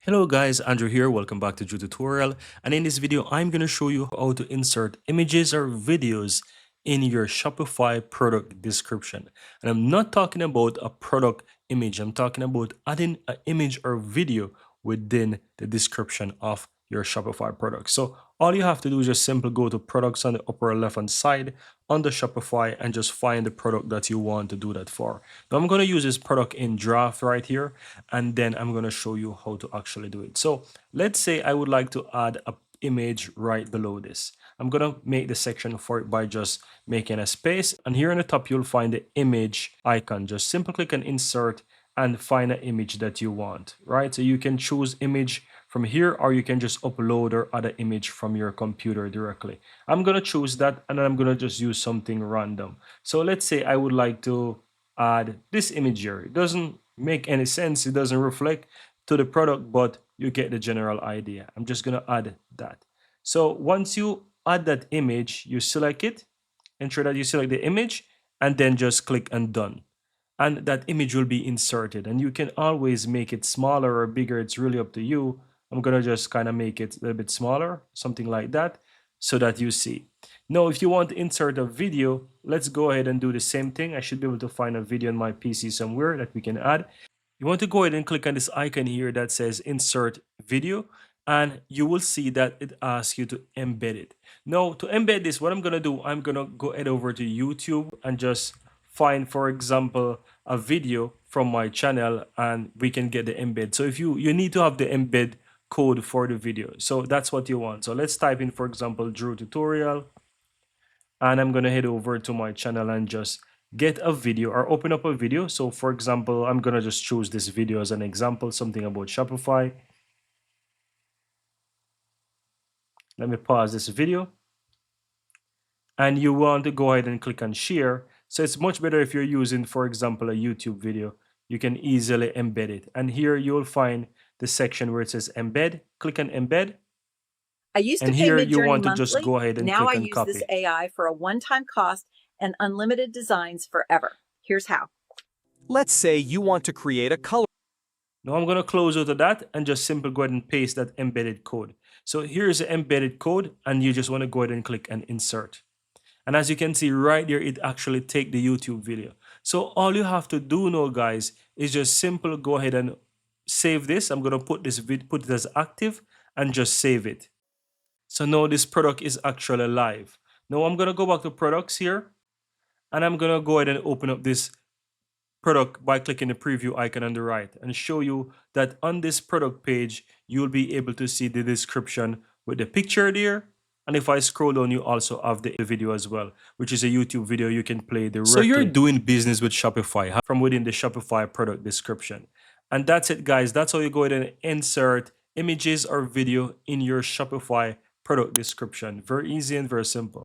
Hello guys, Andrew here. Welcome back to Drew Tutorial. And in this video, I'm going to show you how to insert images or videos in your Shopify product description. And I'm not talking about a product image. I'm talking about adding an image or video within the description of your Shopify product. So all you have to do is just simply go to products on the upper left hand side on the Shopify and just find the product that you want to do that for. Now I'm going to use this product in draft right here, and then I'm going to show you how to actually do it. So let's say I would like to add an image right below this. I'm going to make the section for it by just making a space, and here on the top you'll find the image icon. Just simply click on insert and find an image that you want, right? So you can choose image from here, or you can just upload or add an image from your computer directly. I'm going to choose that, and then I'm going to just use something random. So let's say I would like to add this image here. It doesn't make any sense. It doesn't reflect to the product, but you get the general idea. I'm just going to add that. So once you add that image, you select it, ensure that you select the image, and then just click on done. And that image will be inserted, and you can always make it smaller or bigger. It's really up to you. I'm gonna just kind of make it a little bit smaller, something like that, so that you see. Now, if you want to insert a video, let's go ahead and do the same thing. I should be able to find a video on my PC somewhere that we can add. You want to go ahead and click on this icon here that says insert video, and you will see that it asks you to embed it. Now, to embed this, what I'm gonna do, I'm gonna go head over to YouTube and just find, for example, a video from my channel, and we can get the embed. So if you need to have the embed code for the video, so that's what you want. So let's type in, for example, Drew tutorial, and I'm going to head over to my channel and just get a video or open up a video. So for example, I'm going to just choose this video as an example, something about Shopify. Let me pause this video, and you want to go ahead and click on share. So it's much better if you're using, for example, a YouTube video. You can easily embed it, and here you'll find the section where it says embed. Click on embed, I used to and pay here you Midjourney want to just monthly. go ahead and Now I click on use this copy. AI for a one-time cost and unlimited designs forever. Here's how. Let's say you want to create a color. Now I'm going to close out of that and just simply go ahead and paste that embedded code. So here's the embedded code, and you just want to go ahead and click and insert. And as you can see right there, it actually take the YouTube video. So all you have to do now, guys, is just simple go ahead and save this. I'm going to put put it as active and just save it. So now this product is actually live. Now I'm going to go back to products here, and I'm going to go ahead and open up this product by clicking the preview icon on the right and show you that on this product page, you'll be able to see the description with the picture there. And if I scroll down, you also have the video as well, which is a YouTube video you can play directly. So you're doing business with Shopify from within the Shopify product description. And that's it, guys. That's how you go ahead and insert images or video in your Shopify product description. Very easy and very simple.